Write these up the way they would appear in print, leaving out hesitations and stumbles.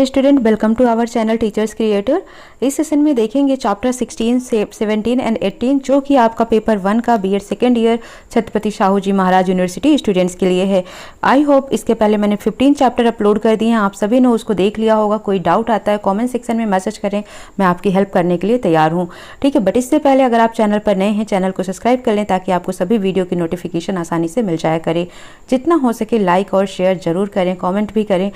Student, welcome to our channel teachers creator. इस session में देखेंगे चैप्टर 16, 17 एंड 18 जो कि आपका पेपर 1 का B Ed second year Chhatrapati Shahu ji Maharaj university students के लिए है। आई होप इसके पहले मैंने 15 चैप्टर अपलोड कर दिए हैं, आप सभी ने उसको देख लिया होगा। कोई डाउट आता है कॉमेंट सेक्शन में मैसेज करें, मैं आपकी हेल्प करने के लिए तैयार हूँ, ठीक है। बट इससे पहले अगर आप चैनल पर नए हैं, चैनल को सब्सक्राइब कर लें ताकि आपको सभी वीडियो की नोटिफिकेशन आसानी से मिल जाया करे। जितना हो सके लाइक और शेयर जरूर करें, कॉमेंट भी करें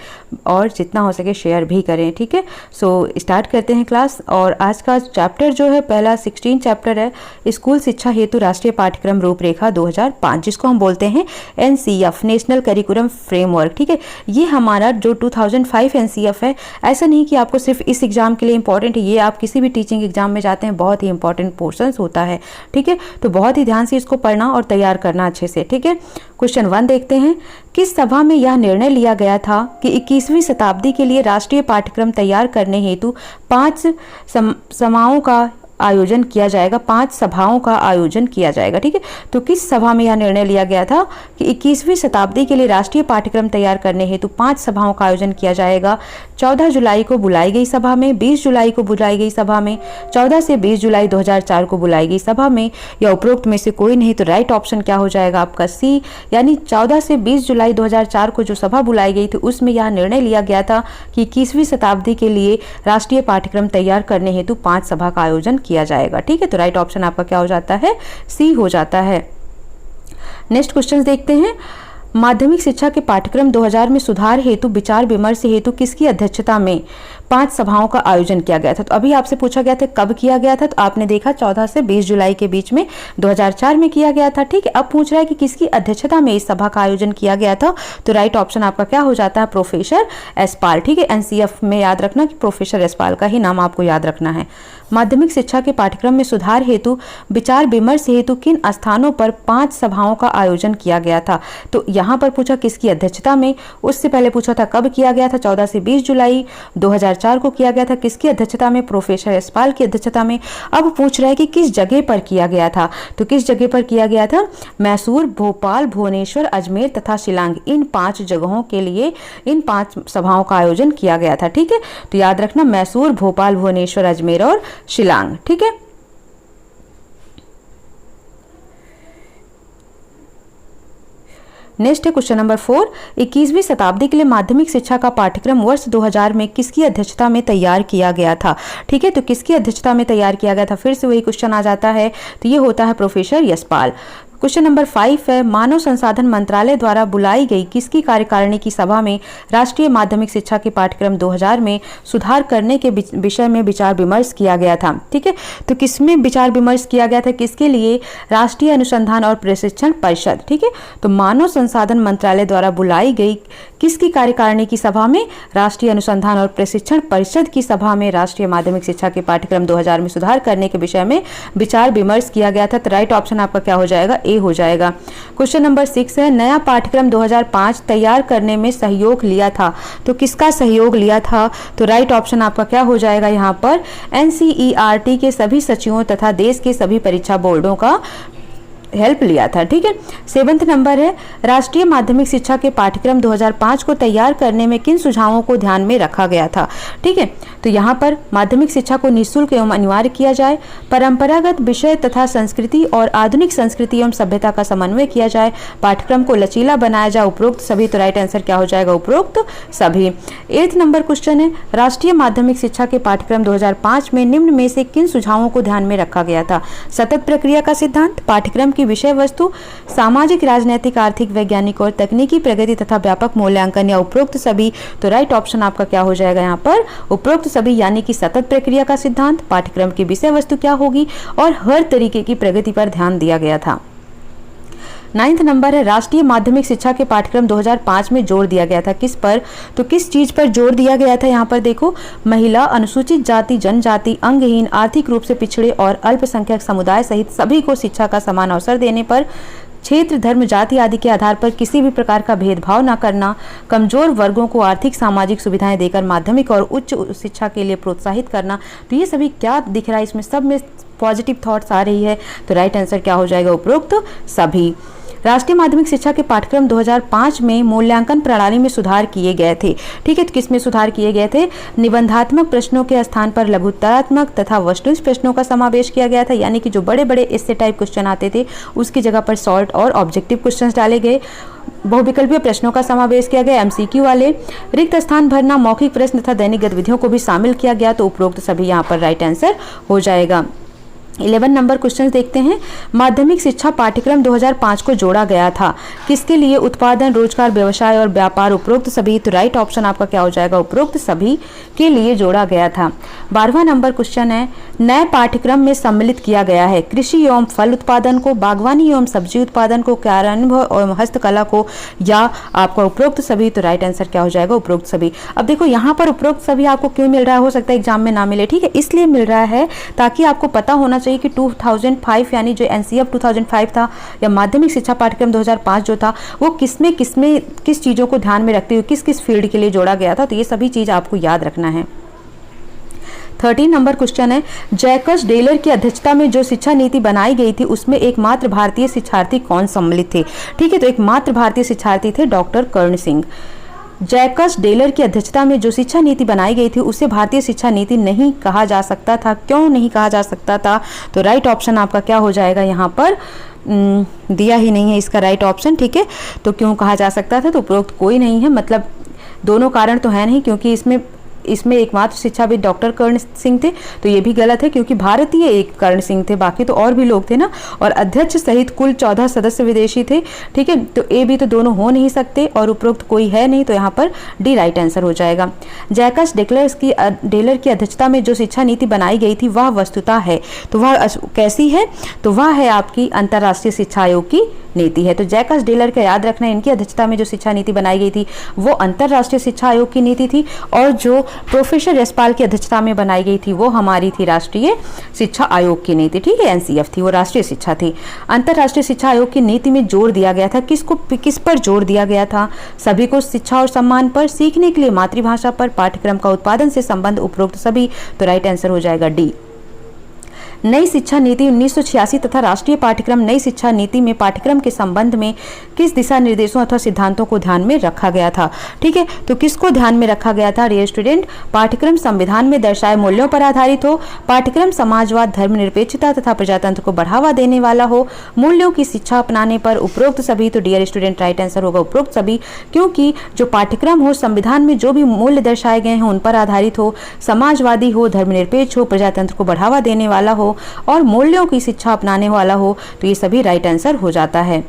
और जितना हो सके शेयर भी करें, ठीक है। सो स्टार्ट करते हैं क्लास। और आज का चैप्टर जो है पहला 16 चैप्टर है, स्कूल शिक्षा हेतु राष्ट्रीय पाठ्यक्रम रूपरेखा 2005, जिसको हम बोलते हैं एनसीएफ, नेशनल करिकुलम फ्रेमवर्क, ठीक है। ये हमारा जो 2005 एनसीएफ है, ऐसा नहीं कि आपको सिर्फ इस एग्जाम के लिए इंपॉर्टेंट है, ये आप किसी भी टीचिंग एग्जाम में जाते हैं बहुत ही इंपॉर्टेंट पोर्शन होता है, ठीक है। तो बहुत ही ध्यान से इसको पढ़ना और तैयार करना अच्छे से, ठीक है। क्वेश्चन 1 देखते हैं। किस सभा में यह निर्णय लिया गया था कि 21वीं शताब्दी के लिए राष्ट्रीय पाठ्यक्रम तैयार करने हेतु 5 समाओं का आयोजन किया जाएगा, 5 सभाओं का आयोजन किया जाएगा, ठीक है। तो किस सभा में यह निर्णय लिया गया था कि 21वीं शताब्दी के लिए राष्ट्रीय पाठ्यक्रम तैयार करने हेतु 5 सभाओं का आयोजन किया जाएगा। 14 जुलाई को बुलाई गई सभा में, 20 जुलाई को बुलाई गई सभा में, 14 से 20 जुलाई 2004 को बुलाई गई सभा में, या उपरोक्त में से कोई नहीं। तो राइट ऑप्शन क्या हो जाएगा आपका सी, यानी 14 से 20 जुलाई 2004 को जो सभा बुलाई गई थी उसमें यह निर्णय लिया गया था कि 21वीं शताब्दी के लिए राष्ट्रीय पाठ्यक्रम तैयार करने हेतु 5 सभा का आयोजन किया जाएगा, ठीक है। तो राइट ऑप्शन आपका क्या हो जाता है, सी हो जाता है। नेक्स्ट क्वेश्चन देखते हैं। माध्यमिक शिक्षा के पाठ्यक्रम 2000 में सुधार हेतु विचार विमर्श हेतु किसकी अध्यक्षता में 5 सभाओं का आयोजन किया गया था। तो अभी आपसे पूछा गया था कब किया गया था, तो आपने देखा 14 से 20 जुलाई के बीच में 2004 में किया गया था, ठीक है। अब पूछ रहा है कि किसकी अध्यक्षता में इस सभा का आयोजन किया गया था। तो राइट ऑप्शन आपका क्या हो जाता है, प्रोफेसर एसपाल, ठीक है। एनसीएफ में याद रखना कि प्रोफेसर एसपाल का ही नाम आपको याद रखना है। माध्यमिक शिक्षा के पाठ्यक्रम में सुधार हेतु विचार विमर्श हेतु किन स्थानों पर 5 सभाओं का आयोजन किया गया था। तो यहाँ पर पूछा किसकी अध्यक्षता में, उससे पहले पूछा था कब किया गया था, 14 से 20 जुलाई 2004 को किया गया था। किसकी अध्यक्षता में, प्रोफेसर एसपाल की अध्यक्षता में। अब पूछ रहा है कि किस जगह पर किया गया था। तो किस जगह पर किया गया था, मैसूर, भोपाल, भुवनेश्वर, अजमेर तथा शिलांग, इन 5 जगहों के लिए इन 5 सभाओं का आयोजन किया गया था, ठीक है। तो याद रखना मैसूर, भोपाल, भुवनेश्वर, अजमेर और शिलांग, ठीक है। नेक्स्ट है क्वेश्चन नंबर 4। 21वीं शताब्दी के लिए माध्यमिक शिक्षा का पाठ्यक्रम वर्ष 2000 में किसकी अध्यक्षता में तैयार किया गया था, ठीक है। तो किसकी अध्यक्षता में तैयार किया गया था, फिर से वही क्वेश्चन आ जाता है। तो ये होता है प्रोफेसर यशपाल। क्वेश्चन नंबर 5 है। मानव संसाधन मंत्रालय द्वारा बुलाई गई किसकी कार्यकारिणी की सभा में राष्ट्रीय माध्यमिक शिक्षा के पाठ्यक्रम 2000 में सुधार करने के विषय में विचार विमर्श किया गया था, ठीक है। तो किसमें विचार विमर्श किया गया था, किसके लिए, राष्ट्रीय अनुसंधान और प्रशिक्षण परिषद, ठीक है। तो मानव संसाधन मंत्रालय द्वारा बुलाई गई किसकी कार्यकारिणी की सभा में, राष्ट्रीय अनुसंधान और प्रशिक्षण परिषद की सभा में राष्ट्रीय माध्यमिक शिक्षा के पाठ्यक्रम 2000 में सुधार करने के विषय में विचार विमर्श किया गया था। तो राइट ऑप्शन आपका क्या हो जाएगा, ए हो जाएगा। क्वेश्चन नंबर 6 है। नया पाठ्यक्रम 2005 तैयार करने में सहयोग लिया था। तो किसका सहयोग लिया था। तो राइट ऑप्शन आपका क्या हो जाएगा यहाँ पर, एनसीईआरटी के सभी सचिवों तथा देश के सभी परीक्षा बोर्डों का हेल्प लिया था, ठीक है। 7वां नंबर है। राष्ट्रीय माध्यमिक शिक्षा के पाठ्यक्रम 2005 को तैयार करने में किन सुझावों को ध्यान में रखा गया था, ठीक है। तो यहाँ पर माध्यमिक शिक्षा को निःशुल्क एवं अनिवार्य किया जाए, परंपरागत विषय तथा संस्कृति और आधुनिक संस्कृति एवं सभ्यता का समन्वय किया जाए, पाठ्यक्रम को लचीला बनाया जाए, उपरोक्त सभी। तो राइट आंसर क्या हो जाएगा, उपरोक्त सभी। 8वां नंबर क्वेश्चन है। राष्ट्रीय माध्यमिक शिक्षा के पाठ्यक्रम 2005 में निम्न में से किन सुझावों को ध्यान में रखा गया था। सतत प्रक्रिया का सिद्धांत, पाठ्यक्रम की विषय वस्तु, सामाजिक, राजनैतिक, आर्थिक, वैज्ञानिक और तकनीकी प्रगति तथा व्यापक मूल्यांकन, या उपरोक्त सभी। तो राइट ऑप्शन आपका क्या हो जाएगा यहाँ पर, उपरोक्त सभी, यानी कि सतत प्रक्रिया का सिद्धांत, पाठ्यक्रम की विषय वस्तु क्या होगी और हर तरीके की प्रगति पर ध्यान दिया गया था। 9वां नंबर है। राष्ट्रीय माध्यमिक शिक्षा के पाठ्यक्रम 2005 में जोर दिया गया था किस पर। तो किस चीज पर जोर दिया गया था, यहाँ पर देखो, महिला, अनुसूचित जाति, जनजाति, अंगहीन, आर्थिक रूप से पिछड़े और अल्पसंख्यक समुदाय सहित सभी को शिक्षा का समान अवसर देने पर, क्षेत्र, धर्म, जाति आदि के आधार पर किसी भी प्रकार का भेदभाव न करना, कमजोर वर्गों को आर्थिक सामाजिक सुविधाएं देकर माध्यमिक और उच्च शिक्षा के लिए प्रोत्साहित करना। तो ये सभी क्या दिख रहा है इसमें, सब में पॉजिटिव थॉट्स आ रही है। तो राइट आंसर क्या हो जाएगा, उपरोक्त सभी। राष्ट्रीय माध्यमिक शिक्षा के पाठ्यक्रम 2005 में मूल्यांकन प्रणाली में सुधार किए गए थे। ठीक है, तो किसमें सुधार किए गए थे? निबंधात्मक प्रश्नों के स्थान पर लघुत्तरात्मक तथा वस्तुनिष्ठ प्रश्नों का समावेश किया गया था, यानी कि जो बड़े बड़े एस्से टाइप क्वेश्चन आते थे उसकी जगह पर शॉर्ट और ऑब्जेक्टिव क्वेश्चंस डाले गए। बहुविकल्पीय प्रश्नों का समावेश किया गया, एमसीक्यू वाले। रिक्त स्थान भरना, मौखिक प्रश्न तथा दैनिक गतिविधियों को भी शामिल किया गया। तो उपरोक्त सभी यहाँ पर राइट आंसर हो जाएगा। 11 नंबर क्वेश्चन देखते हैं। माध्यमिक शिक्षा पाठ्यक्रम 2005 को जोड़ा गया था, किसके लिए? उत्पादन, रोजगार, व्यवसाय और व्यापार। उपरोक्त सभी। तो राइट ऑप्शन आपका क्या हो जाएगा? उपरोक्त सभी के लिए जोड़ा गया था। 12वां नंबर क्वेश्चन है, नए पाठ्यक्रम में सम्मिलित किया गया है कृषि एवं फल उत्पादन को, बागवानी एवं सब्जी उत्पादन को, कार्यानुभव और हस्तकला को, या आपका उपरोक्त सभी। तो राइट आंसर क्या हो जाएगा? उपरोक्त सभी। अब देखो यहाँ पर उपरोक्त सभी आपको क्यों मिल रहा है? हो सकता है एग्जाम में ना मिले, ठीक है, इसलिए मिल रहा है ताकि आपको पता होना चाहिए कि 2005 यानी जो एनसीएफ 2005 था या माध्यमिक शिक्षा पाठ्यक्रम 2005 जो था वो किस चीज़ों को ध्यान में रखते हुए किस किस फील्ड के लिए जोड़ा गया था। तो ये सभी चीज़ आपको याद रखना है। 13 नंबर क्वेश्चन है, जैकस डेलर की अध्यक्षता में जो शिक्षा नीति बनाई गई थी उसमें एकमात्र भारतीय शिक्षार्थी कौन सम्मिलित थे? ठीक है, तो एकमात्र भारतीय शिक्षार्थी थे डॉक्टर कर्ण सिंह। जैकस डेलर की अध्यक्षता में जो शिक्षा नीति बनाई गई थी उसे भारतीय शिक्षा नीति नहीं कहा जा सकता था। क्यों नहीं कहा जा सकता था? तो राइट ऑप्शन आपका क्या हो जाएगा? यहाँ पर दिया ही नहीं है इसका राइट ऑप्शन। ठीक है, तो क्यों कहा जा सकता था? तो उपरोक्त कोई नहीं है, मतलब दोनों कारण तो है नहीं, क्योंकि इसमें एकमात्र शिक्षाविद डॉक्टर कर्ण सिंह थे, तो ये भी गलत है क्योंकि भारतीय एक कर्ण सिंह थे, बाकी तो और भी लोग थे ना, और अध्यक्ष सहित कुल 14 सदस्य विदेशी थे। ठीक है, तो ए बी तो दोनों हो नहीं सकते और उपरोक्त कोई है नहीं, तो यहाँ पर डी राइट आंसर हो जाएगा। जैकस डेलर की अध्यक्षता में जो शिक्षा नीति बनाई गई थी वह वस्तुतः है, तो वह कैसी है? तो वह है आपकी अंतर्राष्ट्रीय शिक्षा आयोग की नीति है। तो जैकस डेलर का याद रखना, इनकी अध्यक्षता में जो शिक्षा नीति बनाई गई थी वो अंतर्राष्ट्रीय शिक्षा आयोग की नीति थी, और जो प्रोफेसर यशपाल की अध्यक्षता में बनाई गई थी वो हमारी थी राष्ट्रीय शिक्षा आयोग की नीति। ठीक है, एनसीएफ थी, वो राष्ट्रीय शिक्षा थी। अंतर्राष्ट्रीय शिक्षा आयोग की नीति में जोर दिया गया था, किस पर जोर दिया गया था? सभी को शिक्षा और सम्मान पर, सीखने के लिए मातृभाषा पर, पाठ्यक्रम का उत्पादन से संबंध, उपरोक्त सभी। तो राइट आंसर हो जाएगा डी। नई शिक्षा नीति 1986 तथा राष्ट्रीय पाठ्यक्रम नई शिक्षा नीति में पाठ्यक्रम के संबंध में किस दिशा निर्देशों अथवा सिद्धांतों को ध्यान में रखा गया था? ठीक है, तो किसको ध्यान में रखा गया था? डियर स्टूडेंट, पाठ्यक्रम संविधान में दर्शाए मूल्यों पर आधारित हो, पाठ्यक्रम समाजवाद, धर्मनिरपेक्षता तथा प्रजातंत्र को बढ़ावा देने वाला हो, मूल्यों की शिक्षा अपनाने पर, उपरोक्त सभी। तो डियर स्टूडेंट राइट आंसर होगा उपरोक्त सभी, क्योंकि जो पाठ्यक्रम हो संविधान में जो भी मूल्य दर्शाए गए हैं उन पर आधारित हो, समाजवादी हो, धर्मनिरपेक्ष हो, प्रजातंत्र को बढ़ावा देने वाला हो और मूल्यों की शिक्षा अपनाने वाला हो, तो ये सभी राइट आंसर हो जाता है।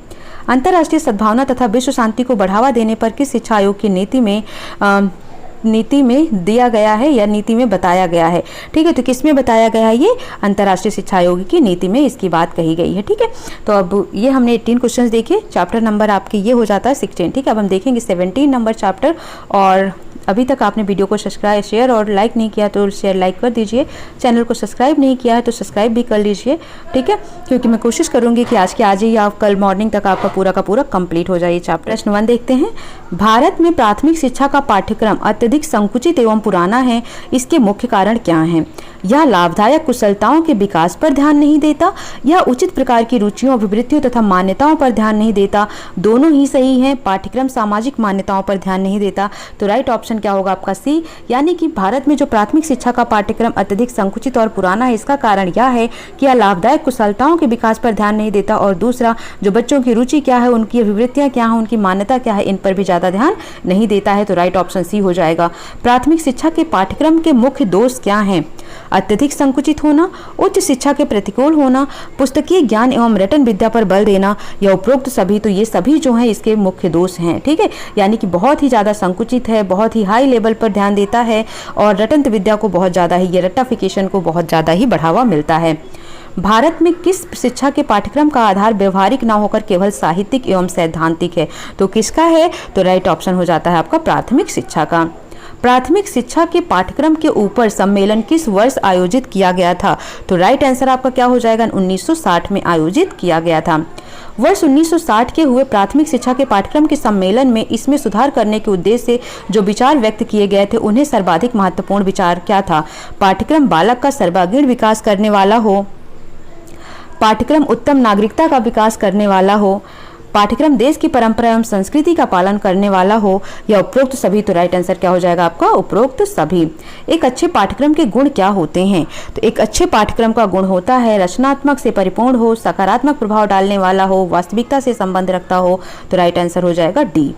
अंतर्राष्ट्रीय सद्भावना तथा विश्व शांति को बढ़ावा देने पर किस शिक्षा आयोग की नीति में दिया गया है या नीति में बताया गया है? ठीक है, तो किस में बताया गया है? ये अंतर्राष्ट्रीय शिक्षा आयोग की नीति में इसकी बात कही गई है। ठीक है, तो अब ये हमने 18 क्वेश्चंस देखे, चैप्टर नंबर आपके ये हो जाता है 16। ठीक है, अब हम देखेंगे 17 नंबर चैप्टर। और अभी तक आपने वीडियो को सब्सक्राइब, शेयर और लाइक नहीं किया तो शेयर लाइक कर दीजिए, चैनल को सब्सक्राइब नहीं किया है तो सब्सक्राइब भी कर लीजिए। ठीक है, क्योंकि मैं कोशिश करूंगी कि आज ही आप कल मॉर्निंग तक आपका पूरा का पूरा कंप्लीट हो जाए। चैप्टर प्रश्न 1 देखते हैं। भारत में प्राथमिक शिक्षा का पाठ्यक्रम अत्यधिक संकुचित एवं पुराना है, इसके मुख्य कारण क्या हैं? यह लाभदायक कुशलताओं के विकास पर ध्यान नहीं देता, यह उचित प्रकार की रुचियों, अभिवृत्तियों तथा मान्यताओं पर ध्यान नहीं देता। दोनों ही सही हैं। पाठ्यक्रम सामाजिक मान्यताओं पर ध्यान नहीं देता, तो राइट ऑप्शन क्या होगा आपका सी, यानी कि भारत में जो प्राथमिक शिक्षा का पाठ्यक्रम अत्यधिक संकुचित और पुराना है, इसका कारण यह है कि यह लाभदायक कुशलताओं के विकास पर ध्यान नहीं देता, और दूसरा जो बच्चों की रुचि क्या है, उनकी अभिवृत्तियां क्या है, उनकी मान्यता क्या है, इन पर भी ज्यादा ध्यान नहीं देता है। तो राइट ऑप्शन सी हो जाएगा। प्राथमिक शिक्षा के पाठ्यक्रम के मुख्य दोष क्या हैं? अत्यधिक संकुचित होना, उच्च शिक्षा के प्रतिकूल होना, पुस्तकीय ज्ञान एवं रटन विद्या पर बल देना, या उपरोक्त सभी। तो ये सभी जो हैं इसके मुख्य दोष हैं। ठीक है, यानी कि बहुत ही ज्यादा संकुचित है, बहुत ही हाई लेवल पर ध्यान देता है, और रटन विद्या को बहुत ज्यादा ही, ये रट्टाफिकेशन को बहुत ज्यादा ही बढ़ावा मिलता है। भारत में किस शिक्षा के पाठ्यक्रम का आधार व्यवहारिक ना होकर केवल साहित्यिक एवं सैद्धांतिक है? तो किसका है? तो राइट ऑप्शन हो जाता है आपका प्राथमिक शिक्षा का। प्राथमिक शिक्षा के पाठ्यक्रम के ऊपर सम्मेलन किस वर्ष आयोजित किया गया था? तो राइट आंसर आपका क्या हो जाएगा? 1960 में आयोजित किया गया था। वर्ष 1960 के हुए प्राथमिक शिक्षा के पाठ्यक्रम के सम्मेलन में इसमें सुधार करने के उद्देश्य से जो विचार व्यक्त किए गए थे, उन्हें सर्वाधिक महत्वपूर्ण विचार क्या था? पाठ्यक्रम बालक का सर्वांगीण विकास करने वाला हो, पाठ्यक्रम उत्तम नागरिकता का विकास करने वाला हो, पाठ्यक्रम देश की परंपरा एवं संस्कृति का पालन करने वाला हो या उपरोक्त सभी। तो राइट आंसर क्या हो जाएगा आपका उपरोक्त सभी। एक अच्छे पाठ्यक्रम के गुण क्या होते हैं? तो एक अच्छे पाठ्यक्रम का गुण होता है रचनात्मक से परिपूर्ण हो, सकारात्मक प्रभाव डालने वाला हो, वास्तविकता से संबंध रखता हो। तो राइट आंसर हो जाएगा डी।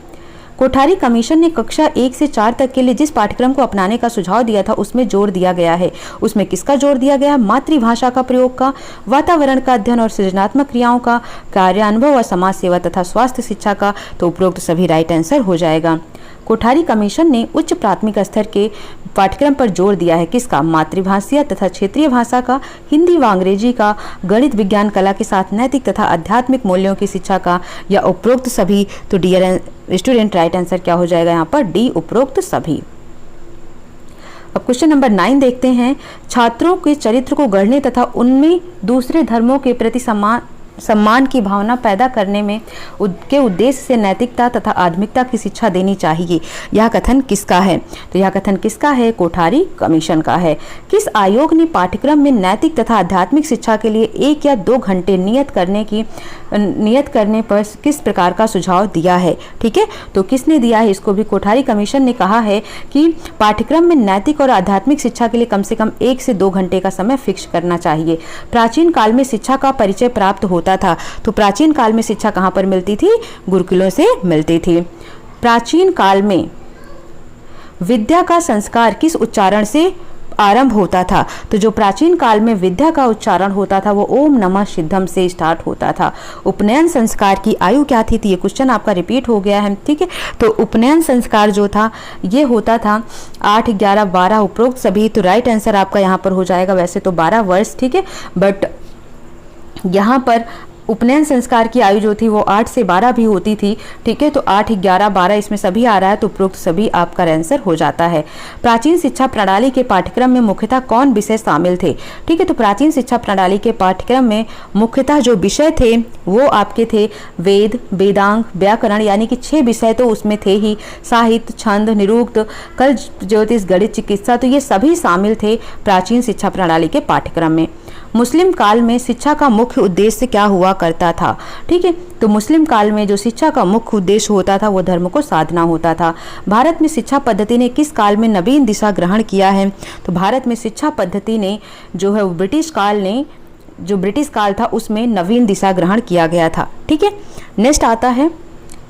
कोठारी कमीशन ने कक्षा 1 से 4 तक के लिए जिस पाठ्यक्रम को अपनाने का सुझाव दिया था उसमें जोर दिया गया है। उसमें किसका जोर दिया गया? मातृभाषा का प्रयोग का, वातावरण का अध्ययन और सृजनात्मक क्रियाओं का, कार्यानुभव और समाज सेवा तथा स्वास्थ्य शिक्षा का। तो उपरोक्त सभी राइट आंसर हो जाएगा। कोठारी कमीशन ने उच्च प्राथमिक स्तर के पाठ्यक्रम पर जोर दिया है। किसका? मातृभाषा तथा क्षेत्रीय भाषा का, हिंदी व अंग्रेजी का, गणित विज्ञान कला के साथ नैतिक तथा आध्यात्मिक मूल्यों की शिक्षा का, या उपरोक्त सभी। तो डियर स्टूडेंट राइट आंसर क्या हो जाएगा यहाँ पर? डी उपरोक्त सभी। अब क्वेश्चन नंबर 9 देखते हैं। छात्रों के चरित्र को गढ़ने तथा उनमें दूसरे धर्मों के प्रति सम्मान की भावना पैदा करने में के उद्देश्य से नैतिकता तथा आध्यात्मिकता की शिक्षा देनी चाहिए। यह कथन किसका है? तो यह कथन किसका है? कोठारी कमीशन का है। किस आयोग ने पाठ्यक्रम में नैतिक तथा आध्यात्मिक शिक्षा के लिए 1 या 2 घंटे नियत करने पर किस प्रकार का सुझाव दिया है? ठीक है, तो किसने दिया है इसको भी? कोठारी कमीशन ने कहा है कि पाठ्यक्रम में नैतिक और आध्यात्मिक शिक्षा के लिए कम से कम 1 से 2 घंटे का समय फिक्स करना चाहिए। प्राचीन काल में शिक्षा का परिचय प्राप्त होता था। तो प्राचीन काल में शिक्षा कहां पर मिलती थी? गुरुकुलों से मिलती थी। प्राचीन काल में विद्या का संस्कार किस उच्चारण से आरंभ होता था? तो जो प्राचीन काल में विद्या का उच्चारण होता था वो ओम नमः सिद्धम से स्टार्ट होता था। उपनयन संस्कार की आयु क्या थी? तो ये क्वेश्चन आपका रिपीट हो गया है। ठीक है, तो उपनयन संस्कार जो था ये होता था 8, 11, 12 उपरोक्त सभी। तो राइट आंसर आपका यहाँ पर हो जाएगा वैसे तो 12 वर्ष। ठीक है, बट यहाँ पर उपनयन संस्कार की आयु जो थी वो 8 से 12 भी होती थी। ठीक है, तो 8, 11, 12 इसमें सभी आ रहा है तो उपरोक्त सभी आपका आंसर हो जाता है। प्राचीन शिक्षा प्रणाली के पाठ्यक्रम में मुख्यतः कौन विषय शामिल थे? ठीक है, तो प्राचीन शिक्षा प्रणाली के पाठ्यक्रम में मुख्यतः जो विषय थे वो आपके थे वेद, वेदांग, व्याकरण, यानी कि 6 विषय तो उसमें थे ही। साहित्य, छंद, निरुक्त, कल ज्योतिष, गणित, चिकित्सा, तो ये सभी शामिल थे प्राचीन शिक्षा प्रणाली के पाठ्यक्रम में। मुस्लिम काल में शिक्षा का मुख्य उद्देश्य क्या हुआ करता था? ठीक है, तो मुस्लिम काल में जो शिक्षा का मुख्य उद्देश्य होता था वो धर्म को साधना होता था। भारत में शिक्षा पद्धति ने किस काल में नवीन दिशा ग्रहण किया है? तो भारत में शिक्षा पद्धति ने जो है ब्रिटिश काल था उसमें नवीन दिशा ग्रहण किया गया था। ठीक है, नेक्स्ट आता है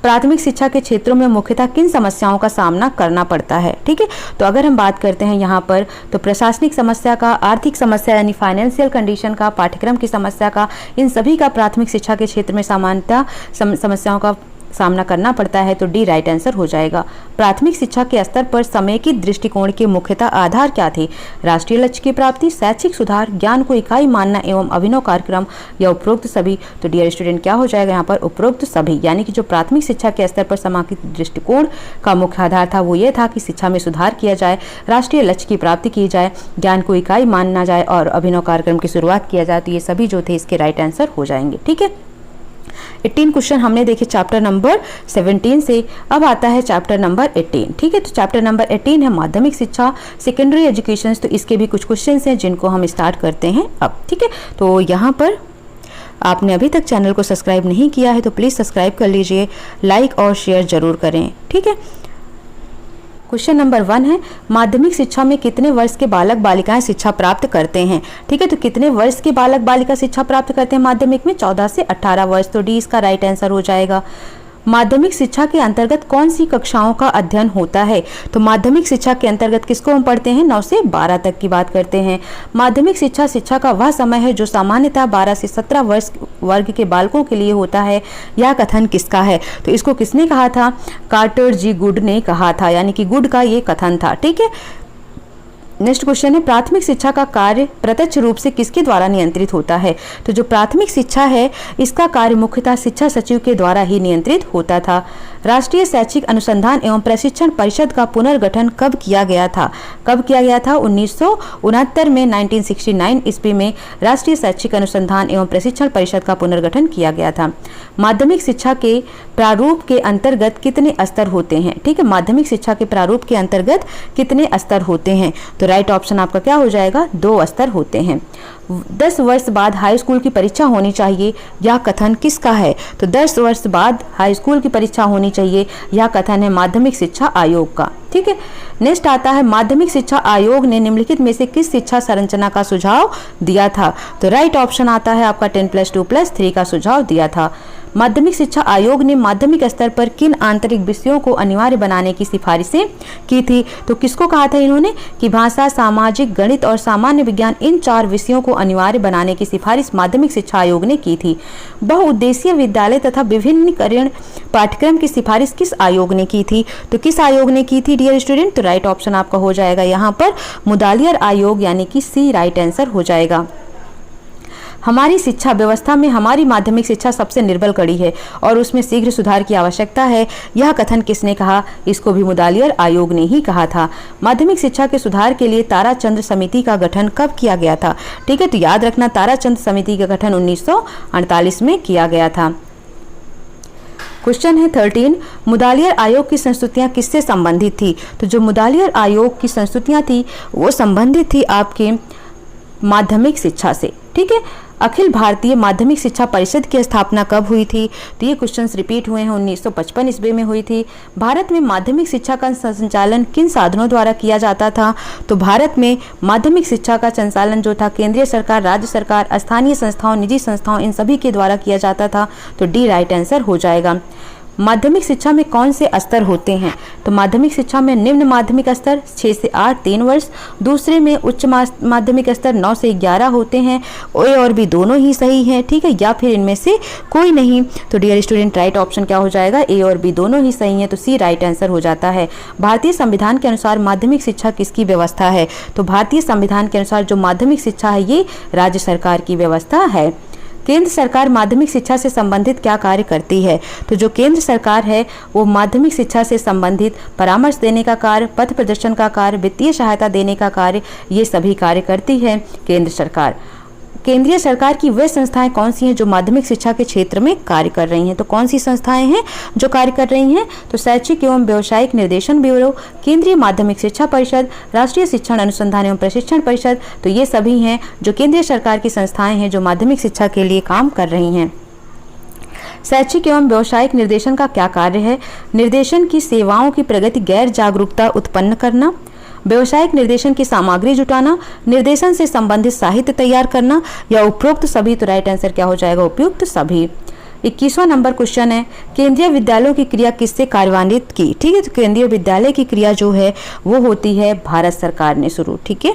प्राथमिक शिक्षा के क्षेत्रों में मुख्यतः किन समस्याओं का सामना करना पड़ता है? ठीक है, तो अगर हम बात करते हैं यहाँ पर तो प्रशासनिक समस्या का, आर्थिक समस्या यानी फाइनेंशियल कंडीशन का, पाठ्यक्रम की समस्या का, इन सभी का प्राथमिक शिक्षा के क्षेत्र में सामान्यतः समस्याओं का सामना करना पड़ता है। तो डी राइट आंसर हो जाएगा। प्राथमिक शिक्षा के स्तर पर समेकित दृष्टिकोण के मुख्यतः आधार क्या थे? राष्ट्रीय लक्ष्य की प्राप्ति, शैक्षिक सुधार, ज्ञान को इकाई मानना एवं अभिनव कार्यक्रम, या उपरोक्त सभी। तो डियर स्टूडेंट क्या हो जाएगा यहाँ पर? उपरोक्त सभी, यानी कि जो प्राथमिक शिक्षा के स्तर पर समेकित दृष्टिकोण का मुख्य आधार था वो ये था कि शिक्षा में सुधार किया जाए, राष्ट्रीय लक्ष्य की प्राप्ति की जाए, ज्ञान को इकाई माना जाए और अभिनव कार्यक्रम की शुरुआत किया जाए। तो ये सभी जो थे इसके राइट आंसर हो जाएंगे। ठीक है, 18 क्वेश्चन हमने देखे चैप्टर नंबर 17 से। अब आता है चैप्टर नंबर 18। ठीक है, तो चैप्टर नंबर 18 है माध्यमिक शिक्षा, सेकेंडरी एजुकेशन। तो इसके भी कुछ क्वेश्चन हैं जिनको हम स्टार्ट करते हैं अब। ठीक है, तो यहाँ पर आपने अभी तक चैनल को सब्सक्राइब नहीं किया है तो प्लीज़ सब्सक्राइब कर लीजिए, लाइक और शेयर जरूर करें। ठीक है, क्वेश्चन नंबर 1 है माध्यमिक शिक्षा में कितने वर्ष के बालक बालिकाएं शिक्षा प्राप्त करते हैं? ठीक है, तो कितने वर्ष के बालक बालिका शिक्षा प्राप्त करते हैं माध्यमिक में? 14 से 18 वर्ष। तो डी इसका राइट आंसर हो जाएगा। माध्यमिक शिक्षा के अंतर्गत कौन सी कक्षाओं का अध्ययन होता है? तो माध्यमिक शिक्षा के अंतर्गत किसको हम पढ़ते हैं? 9 से 12 तक की बात करते हैं। माध्यमिक शिक्षा का वह समय है जो सामान्यतः 12 से 17 वर्ष वर्ग के बालकों के लिए होता है। यह कथन किसका है? तो इसको किसने कहा था? कार्टर जी गुड ने कहा था, यानी कि गुड का ये कथन था। ठीक है, नेक्स्ट क्वेश्चन है प्राथमिक शिक्षा का कार्य प्रत्यक्ष रूप से किसके द्वारा नियंत्रित होता है? तो जो प्राथमिक शिक्षा है इसका कार्य मुख्यतः शिक्षा सचिव के द्वारा ही नियंत्रित होता था। राष्ट्रीय शैक्षिक अनुसंधान एवं प्रशिक्षण परिषद का पुनर्गठन कब किया गया था? 1969 में 1969 ईस्वी में राष्ट्रीय शैक्षिक अनुसंधान एवं प्रशिक्षण परिषद का पुनर्गठन किया गया था। माध्यमिक शिक्षा के प्रारूप के अंतर्गत कितने स्तर होते हैं? ठीक है, माध्यमिक शिक्षा के प्रारूप के अंतर्गत कितने स्तर होते हैं? तो तो राइट ऑप्शन आपका क्या हो जाएगा, 2 स्तर होते हैं। 10 वर्ष बाद हाई स्कूल की परीक्षा होनी चाहिए, यह कथन किसका है? तो 10 वर्ष बाद हाई स्कूल की परीक्षा होनी चाहिए, यह कथन है माध्यमिक शिक्षा आयोग का। ठीक है, नेक्स्ट आता है माध्यमिक शिक्षा आयोग ने निम्नलिखित में से किस शिक्षा संरचना का सुझाव दिया था? तो राइट ऑप्शन आता है आपका 10+2+3 का सुझाव दिया था। माध्यमिक शिक्षा आयोग ने माध्यमिक स्तर पर किन आंतरिक विषयों को अनिवार्य बनाने की सिफारिशें की थी? तो किसको कहा था इन्होंने कि भाषा, सामाजिक, गणित और सामान्य विज्ञान, इन 4 विषयों को अनिवार्य बनाने की सिफारिश माध्यमिक शिक्षा आयोग ने की थी। बहुउद्देशीय विद्यालय तथा विभिन्नीकरण पाठ्यक्रम की सिफारिश किस आयोग ने की थी? तो किस आयोग ने की थी डियर स्टूडेंट? तो राइट ऑप्शन आपका हो जाएगा यहाँ पर मुदालियर आयोग, यानी कि सी राइट आंसर हो जाएगा। हमारी शिक्षा व्यवस्था में हमारी माध्यमिक शिक्षा सबसे निर्बल कड़ी है और उसमें शीघ्र सुधार की आवश्यकता है, यह कथन किसने कहा? इसको भी मुदालियर आयोग ने ही कहा था। माध्यमिक शिक्षा के सुधार के लिए ताराचंद्र समिति का गठन कब किया गया था? ठीक है, तो याद रखना ताराचंद्र समिति का गठन 1948 में किया गया था। क्वेश्चन है 13, मुदालियर आयोग की संस्तुतियां किससे संबंधित थी? तो जो मुदालियर आयोग की संस्तुतियां थी वो संबंधित थी आपके माध्यमिक शिक्षा से। ठीक है, अखिल भारतीय माध्यमिक शिक्षा परिषद की स्थापना कब हुई थी? तो ये क्वेश्चंस रिपीट हुए हैं, 1955 ईस्वी में हुई थी। भारत में माध्यमिक शिक्षा का संचालन किन साधनों द्वारा किया जाता था? तो भारत में माध्यमिक शिक्षा का संचालन जो था केंद्रीय सरकार, राज्य सरकार, स्थानीय संस्थाओं, निजी संस्थाओं, इन सभी के द्वारा किया जाता था। तो डी राइट आंसर हो जाएगा। माध्यमिक शिक्षा में कौन से स्तर होते हैं? तो माध्यमिक शिक्षा में निम्न माध्यमिक स्तर 6 से 8 3 वर्ष, दूसरे में उच्च माध्यमिक स्तर 9 से 11 होते हैं। ए और बी दोनों ही सही हैं, ठीक है, या फिर इनमें से कोई नहीं। तो डियर स्टूडेंट राइट ऑप्शन क्या हो जाएगा? ए और बी दोनों ही सही हैं, तो सी राइट आंसर हो जाता है। भारतीय संविधान के अनुसार माध्यमिक शिक्षा किसकी व्यवस्था है? तो भारतीय संविधान के अनुसार जो माध्यमिक शिक्षा है ये राज्य सरकार की व्यवस्था है। केंद्र सरकार माध्यमिक शिक्षा से संबंधित क्या कार्य करती है? तो जो केंद्र सरकार है वो माध्यमिक शिक्षा से संबंधित परामर्श देने का कार्य, पथ प्रदर्शन का कार्य, वित्तीय सहायता देने का कार्य, ये सभी कार्य करती है केंद्र सरकार। केंद्रीय सरकार की वे संस्थाएं कौन सी हैं जो माध्यमिक शिक्षा के क्षेत्र में कार्य कर रही हैं? तो कौन सी संस्थाएं हैं जो कार्य कर रही हैं? तो शैक्षिक एवं व्यावसायिक निर्देशन ब्यूरो, केंद्रीय माध्यमिक शिक्षा परिषद, राष्ट्रीय शिक्षण अनुसंधान एवं प्रशिक्षण परिषद, तो ये सभी हैं जो केंद्रीय सरकार की संस्थाएं हैं जो माध्यमिक शिक्षा के लिए काम कर रही हैं। शैक्षिक एवं व्यावसायिक निर्देशन का क्या कार्य है? निर्देशन की सेवाओं की प्रगति, गैर जागरूकता उत्पन्न करना, व्यवसायिक निर्देशन की सामग्री जुटाना, निर्देशन से संबंधित साहित्य तैयार करना, या उपरोक्त सभी। तो राइट आंसर क्या हो जाएगा? उपयुक्त सभी। 21वां नंबर क्वेश्चन है केंद्रीय विद्यालयों की क्रिया किससे कार्यान्वित की? ठीक है, तो केंद्रीय विद्यालय की क्रिया जो है वो होती है भारत सरकार ने शुरू। ठीक है,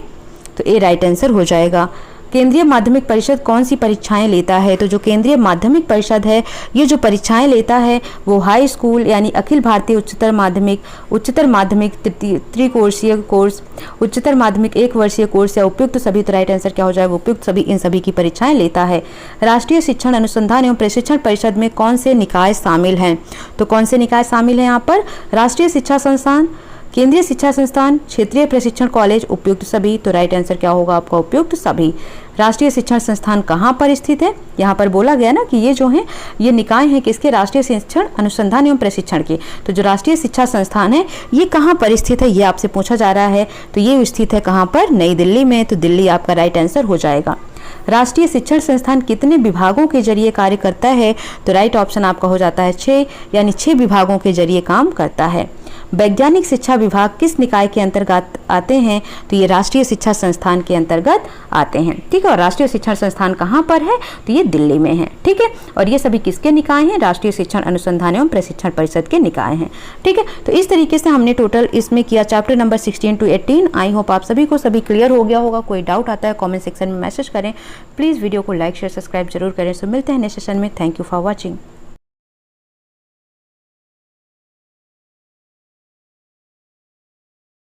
तो ए राइट आंसर हो जाएगा। केंद्रीय माध्यमिक परिषद कौन सी परीक्षाएं लेता है? तो जो केंद्रीय माध्यमिक परिषद है ये जो परीक्षाएं लेता है वो हाई स्कूल यानी अखिल भारतीय उच्चतर माध्यमिक त्रिकोर्षीय कोर्स, उच्चतर माध्यमिक 1 वर्षीय कोर्स, या उपयुक्त सभी। तो राइट आंसर क्या हो जाएगा? उपयुक्त सभी, इन सभी की परीक्षाएं लेता है। राष्ट्रीय शिक्षण अनुसंधान एवं प्रशिक्षण परिषद में कौन से निकाय शामिल हैं? तो कौन से निकाय शामिल हैं यहाँ पर? राष्ट्रीय शिक्षा संस्थान, केंद्रीय शिक्षा संस्थान, क्षेत्रीय प्रशिक्षण कॉलेज, उपयुक्त सभी। तो राइट आंसर क्या होगा आपका? उपयुक्त सभी। राष्ट्रीय शिक्षण संस्थान कहाँ पर स्थित है? यहाँ पर बोला गया ना कि ये जो है ये निकाय हैं किसके? राष्ट्रीय शिक्षण अनुसंधान एवं प्रशिक्षण के। तो जो राष्ट्रीय शिक्षा संस्थान है ये कहाँ पर स्थित है ये आपसे पूछा जा रहा है। तो ये स्थित है कहाँ पर? नई दिल्ली में। तो दिल्ली आपका राइट आंसर हो जाएगा। राष्ट्रीय शिक्षण संस्थान कितने विभागों के जरिए कार्य करता है? तो राइट ऑप्शन आपका हो जाता है 6, यानी 6 विभागों के जरिए काम करता है। वैज्ञानिक शिक्षा विभाग किस निकाय के अंतर्गत आते हैं? तो ये राष्ट्रीय शिक्षा संस्थान के अंतर्गत आते हैं। ठीक है, और राष्ट्रीय शिक्षण संस्थान कहाँ पर है? तो ये दिल्ली में है। ठीक है, और ये सभी किसके निकाय हैं? राष्ट्रीय शिक्षण अनुसंधान एवं प्रशिक्षण परिषद के निकाय हैं। ठीक है, तो इस तरीके से हमने टोटल इसमें किया chapter number 16 to 18। I hope आप सभी को सभी क्लियर हो गया होगा। कोई डाउट आता है कॉमेंट सेक्शन में मैसेज करें। प्लीज़ वीडियो को लाइक शेयर सब्सक्राइब जरूर करें। सो मिलते हैं नेक्स्ट सेशन में। Thank you for watching.